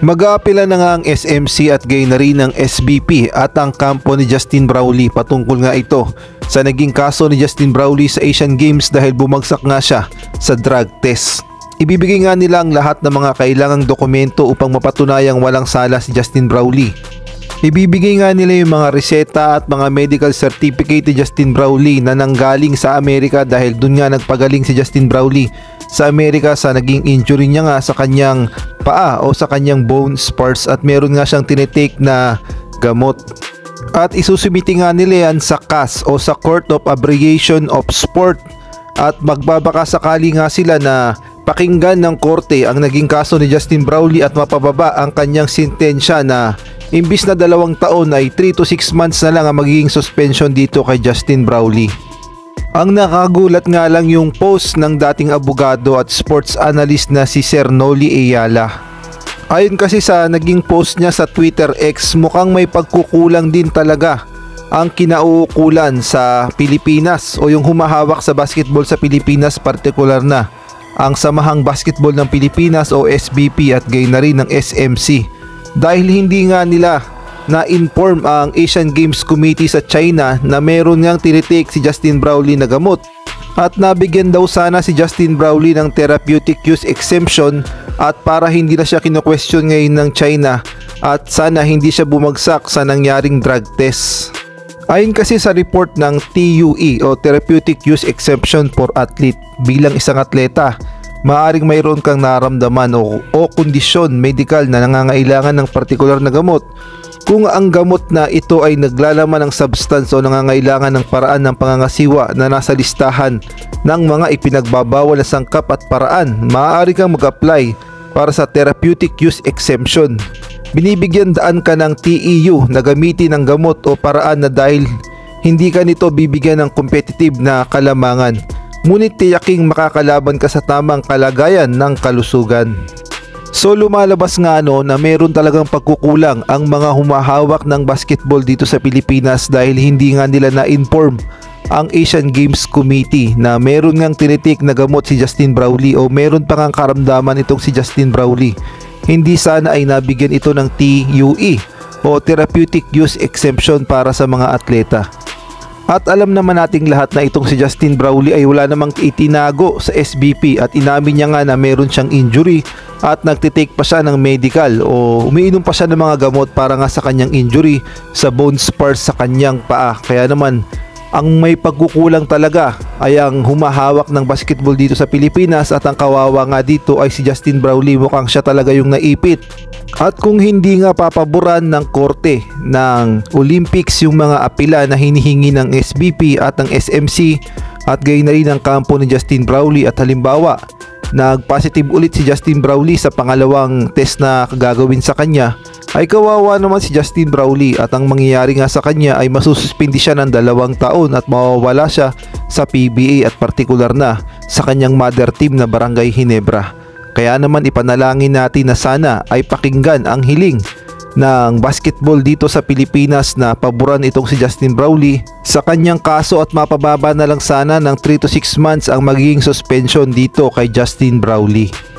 Mag-aapela na nga ang SMC at gayon na rin ng SBP at ang kampo ni Justin Brownlee patungkol nga ito sa naging kaso ni Justin Brownlee sa Asian Games dahil bumagsak nga siya sa drug test. Ibibigay nga nila ang lahat ng mga kailangang dokumento upang mapatunayang walang sala si Justin Brownlee. Ibibigay nga nila yung mga reseta at mga medical certificate ni Justin Brownlee na nanggaling sa Amerika dahil dun nga nagpagaling si Justin Brownlee sa Amerika sa naging injury niya nga sa kanyang paa o sa kanyang bone spurs at meron nga siyang tinitake na gamot. At isusumiti nga nila yan sa CAS o sa Court of Abbreviation of Sport at magbabaka sakali nga sila na pakinggan ng korte ang naging kaso ni Justin Brownlee at mapababa ang kanyang sentensya na imbis na 2 taon ay 3 to 6 months na lang ang magiging suspension dito kay Justin Brownlee. Ang nakagulat nga lang yung post ng dating abogado at sports analyst na si Sir Noli Ayala. Ayon kasi sa naging post niya sa Twitter X, mukhang may pagkukulang din talaga ang kinauukulan sa Pilipinas o yung humahawak sa basketball sa Pilipinas, partikular na ang Samahang Basketball ng Pilipinas o SBP at gayon na rin ng SMC. Dahil hindi nga nila na-inform ang Asian Games Committee sa China na meron ngang tinitake si Justin Brownlee na gamot at nabigyan daw sana si Justin Brownlee ng therapeutic use exemption at para hindi na siya kino-question ngayon ng China at sana hindi siya bumagsak sa nangyaring drug test. Ayon kasi sa report ng TUE o Therapeutic Use Exemption for Athlete, bilang isang atleta maaring mayroon kang naramdaman o kondisyon medical na nangangailangan ng partikular na gamot. Kung ang gamot na ito ay naglalaman ng substance o nangangailangan ng paraan ng pangangasiwa na nasa listahan ng mga ipinagbabawal na sangkap at paraan, maaari kang mag-apply para sa therapeutic use exemption. Binibigyan daan ka ng TEU na gamitin ang gamot o paraan na dahil hindi ka nito bibigyan ng competitive na kalamangan, ngunit tiyaking makakalaban ka sa tamang kalagayan ng kalusugan. So lumalabas nga na meron talagang pagkukulang ang mga humahawak ng basketball dito sa Pilipinas dahil hindi nga nila na-inform ang Asian Games Committee na meron ngang tinitik na gamot si Justin Brownlee o meron pa ngang karamdaman itong si Justin Brownlee. Hindi sana ay nabigyan ito ng TUE o Therapeutic Use Exemption para sa mga atleta. At alam naman nating lahat na itong si Justin Brownlee ay wala namang itinago sa SBP at inamin niya nga na meron siyang injury at nagtitake pa siya ng medical o umiinom pa siya ng mga gamot para nga sa kanyang injury sa bone spurs sa kanyang paa. Kaya naman ang may pagkukulang talaga ay ang humahawak ng basketball dito sa Pilipinas at ang kawawa nga dito ay si Justin Brownlee, mukhang siya talaga yung naipit. At kung hindi nga papaboran ng korte ng Olympics yung mga apela na hinihingi ng SBP at ng SMC at gayon na rin ang kampo ni Justin Brownlee at halimbawa nag-positive ulit si Justin Brownlee sa pangalawang test na gagawin sa kanya, ay kawawa naman si Justin Brownlee at ang mangyayari nga sa kanya ay masususpindi siya ng 2 taon at mawawala siya sa PBA at partikular na sa kanyang mother team na Barangay Ginebra. Kaya naman ipanalangin natin na sana ay pakinggan ang hiling ng basketball dito sa Pilipinas na paboran itong si Justin Brownlee sa kanyang kaso at mapababa na lang sana ng 3 to 6 months ang magiging suspension dito kay Justin Brownlee.